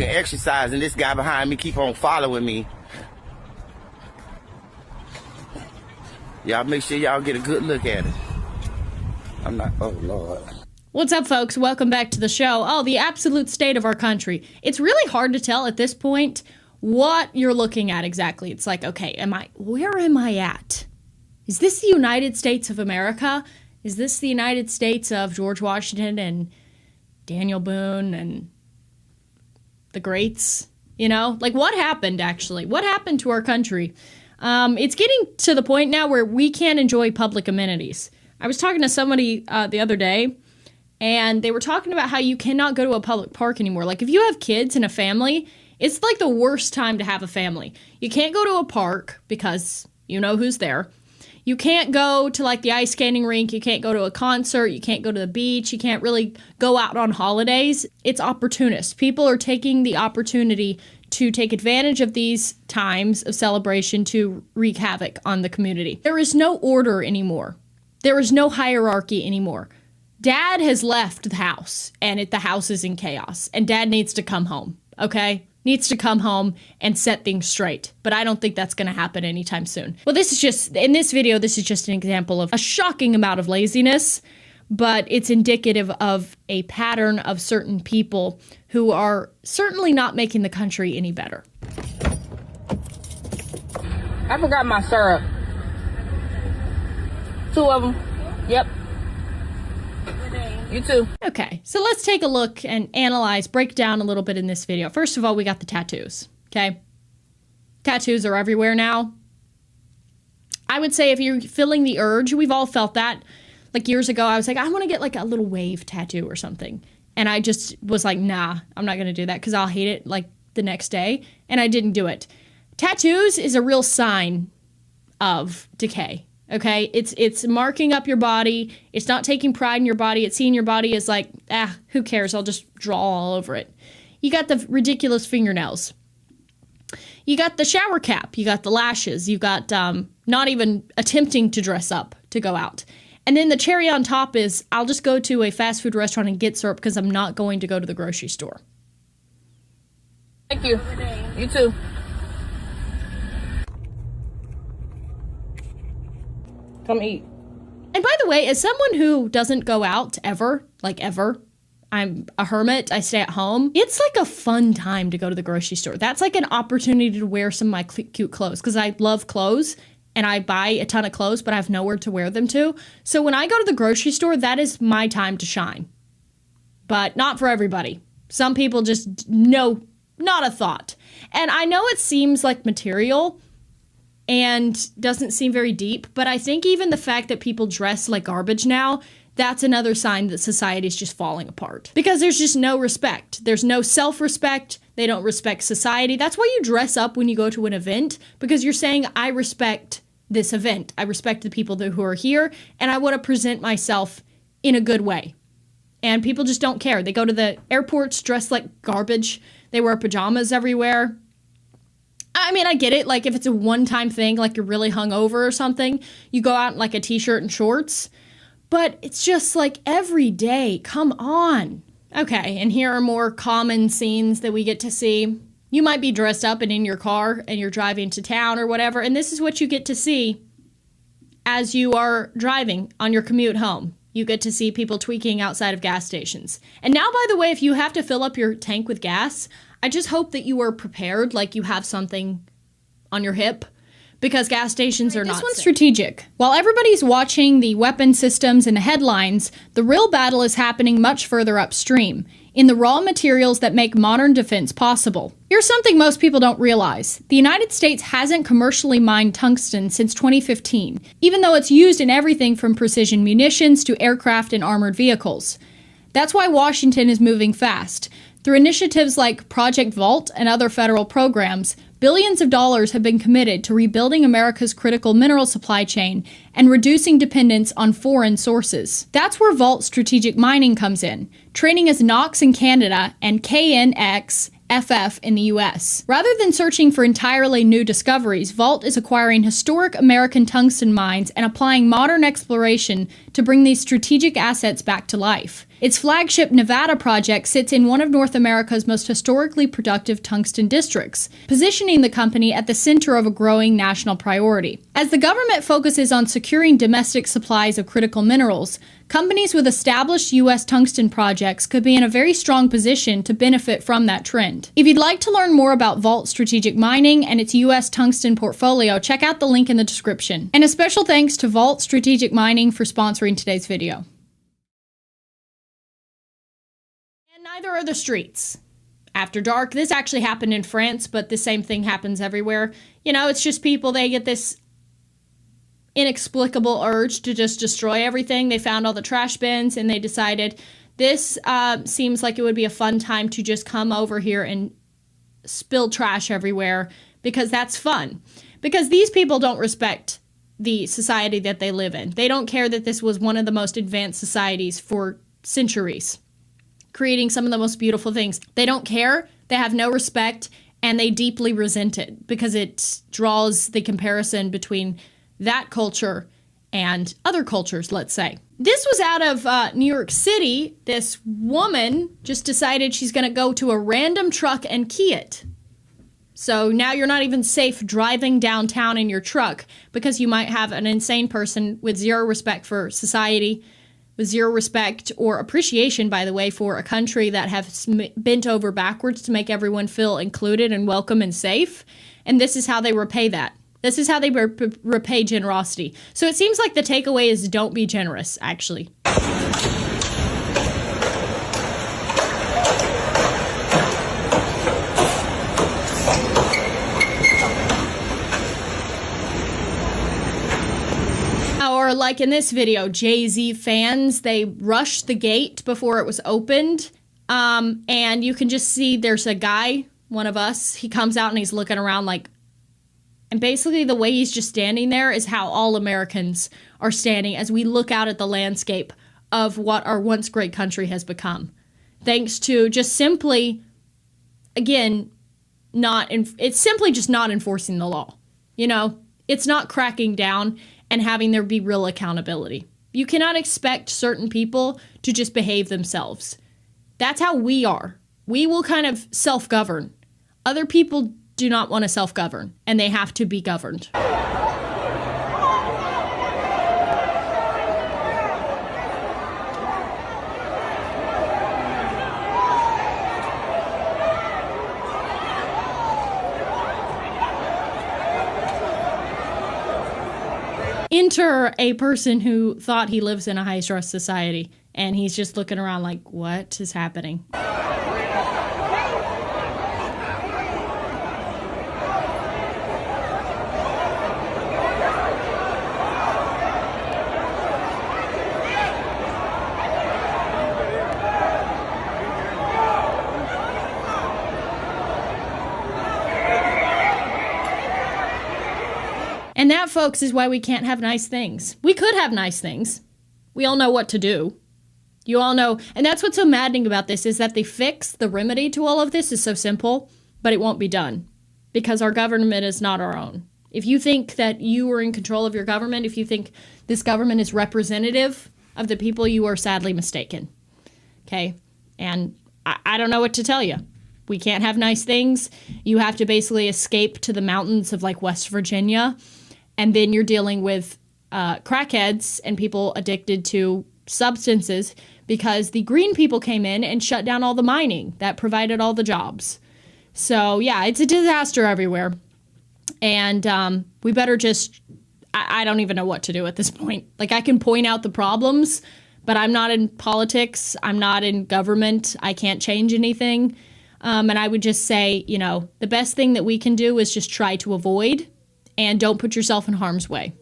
walk and exercise, and this guy behind me keep on following me. Y'all make sure y'all get a good look at it. I'm not, oh Lord. What's up, folks? Welcome back to the show. Oh, the absolute state of our country. It's really hard to tell at this point what you're looking at exactly. It's like, okay, where am I at? Is this the United States of America? Is this the United States of George Washington and Daniel Boone and the greats? You know, like what happened actually? What happened to our country? It's getting to the point now where we can't enjoy public amenities. I was talking to somebody the other day, and they were talking about how you cannot go to a public park anymore. Like, if you have kids and a family, it's like the worst time to have a family. You can't go to a park because you know who's there. You can't go to, like, the ice skating rink. You can't go to a concert. You can't go to the beach. You can't really go out on holidays. It's opportunist. People are taking the opportunity to take advantage of these times of celebration to wreak havoc on the community. There is no order anymore. There is no hierarchy anymore. Dad has left the house, and the house is in chaos, and Dad needs to come home, okay? Needs to come home and set things straight. But I don't think that's going to happen anytime soon. Well, this is just, in this video, this is just an example of a shocking amount of laziness, but it's indicative of a pattern of certain people who are certainly not making the country any better. I forgot my syrup. 2 of them. Yep. You too. Okay, so let's take a look and analyze, break down a little bit in this video. First of all, we got the tattoos, okay? Tattoos are everywhere now. I would say if you're feeling the urge, we've all felt that. Like years ago, I was like, I want to get like a little wave tattoo or something. And I just was like, nah, I'm not going to do that because I'll hate it like the next day. And I didn't do it. Tattoos is a real sign of decay. Okay, it's marking up your body. It's not taking pride in your body. It's seeing your body as like, who cares? I'll just draw all over it. You got the ridiculous fingernails. You got the shower cap. You got the lashes. You got not even attempting to dress up to go out. And then the cherry on top is, I'll just go to a fast food restaurant and get syrup because I'm not going to go to the grocery store. Thank you. You too. Come eat. And by the way, as someone who doesn't go out ever, like ever, I'm a hermit, I stay at home, it's like a fun time to go to the grocery store. That's like an opportunity to wear some of my cute clothes because I love clothes and I buy a ton of clothes, but I have nowhere to wear them to. So when I go to the grocery store, that is my time to shine. But not for everybody. Some people just, no, not a thought. And I know it seems like material and doesn't seem very deep, but I think even the fact that people dress like garbage now, that's another sign that society is just falling apart. Because there's just no respect. There's no self-respect. They don't respect society. That's why you dress up when you go to an event, because you're saying, I respect this event. I respect the people who are here, and I want to present myself in a good way. And people just don't care. They go to the airports dressed like garbage. They wear pajamas everywhere. I mean, I get it. Like, if it's a one-time thing, like you're really hungover or something, you go out in like a t-shirt and shorts. But it's just like every day. Come on. Okay, and here are more common scenes that we get to see. You might be dressed up and in your car and you're driving to town or whatever, and this is what you get to see as you are driving on your commute home. You get to see people tweaking outside of gas stations. And now, by the way, if you have to fill up your tank with gas, I just hope that you are prepared, like you have something on your hip, because gas stations are not safe. This one's strategic. While everybody's watching the weapon systems and the headlines, the real battle is happening much further upstream, in the raw materials that make modern defense possible. Here's something most people don't realize. The United States hasn't commercially mined tungsten since 2015, even though it's used in everything from precision munitions to aircraft and armored vehicles. That's why Washington is moving fast. Through initiatives like Project Vault and other federal programs, billions of dollars have been committed to rebuilding America's critical mineral supply chain and reducing dependence on foreign sources. That's where Vault Strategic Mining comes in, training as NOx in Canada and KNXFF in the US. Rather than searching for entirely new discoveries, Vault is acquiring historic American tungsten mines and applying modern exploration to bring these strategic assets back to life. Its flagship Nevada project sits in one of North America's most historically productive tungsten districts, positioning the company at the center of a growing national priority. As the government focuses on securing domestic supplies of critical minerals, companies with established U.S. tungsten projects could be in a very strong position to benefit from that trend. If you'd like to learn more about Vault Strategic Mining and its U.S. tungsten portfolio, check out the link in the description. And a special thanks to Vault Strategic Mining for sponsoring today's video. And neither are the streets. After dark, this actually happened in France, but the same thing happens everywhere. You know, it's just people, they get this inexplicable urge to just destroy everything. They found all the trash bins and they decided this seems like it would be a fun time to just come over here and spill trash everywhere because that's fun. Because these people don't respect the society that they live in. They don't care that this was one of the most advanced societies for centuries, creating some of the most beautiful things. They don't care, they have no respect, and they deeply resent it because it draws the comparison between that culture and other cultures, let's say. This was out of New York City. This woman just decided she's going to go to a random truck and key it. So now you're not even safe driving downtown in your truck because you might have an insane person with zero respect for society, with zero respect or appreciation, by the way, for a country that has bent over backwards to make everyone feel included and welcome and safe. And this is how they repay that. This is how they repay generosity. So it seems like the takeaway is don't be generous, actually. Or like in this video, Jay-Z fans, they rushed the gate before it was opened. And you can just see there's a guy, one of us, he comes out and he's looking around like, and basically the way he's just standing there is how all Americans are standing as we look out at the landscape of what our once great country has become. Thanks to just simply, again, it's simply just not enforcing the law. You know, it's not cracking down and having there be real accountability. You cannot expect certain people to just behave themselves. That's how we are. We will kind of self-govern. Other people do not want to self-govern, and they have to be governed. Enter a person who thought he lives in a high-stress society, and he's just looking around like, what is happening? And that, folks, is why we can't have nice things. We could have nice things. We all know what to do. You all know. And that's what's so maddening about this is that the remedy to all of this is so simple, but it won't be done because our government is not our own. If you think that you are in control of your government, if you think this government is representative of the people, you are sadly mistaken. Okay? And I don't know what to tell you. We can't have nice things. You have to basically escape to the mountains of like West Virginia. And then you're dealing with crackheads and people addicted to substances because the green people came in and shut down all the mining that provided all the jobs. So yeah, it's a disaster everywhere. And we better just, I don't even know what to do at this point. Like I can point out the problems, but I'm not in politics. I'm not in government. I can't change anything. And I would just say, you know, the best thing that we can do is just try to avoid and don't put yourself in harm's way.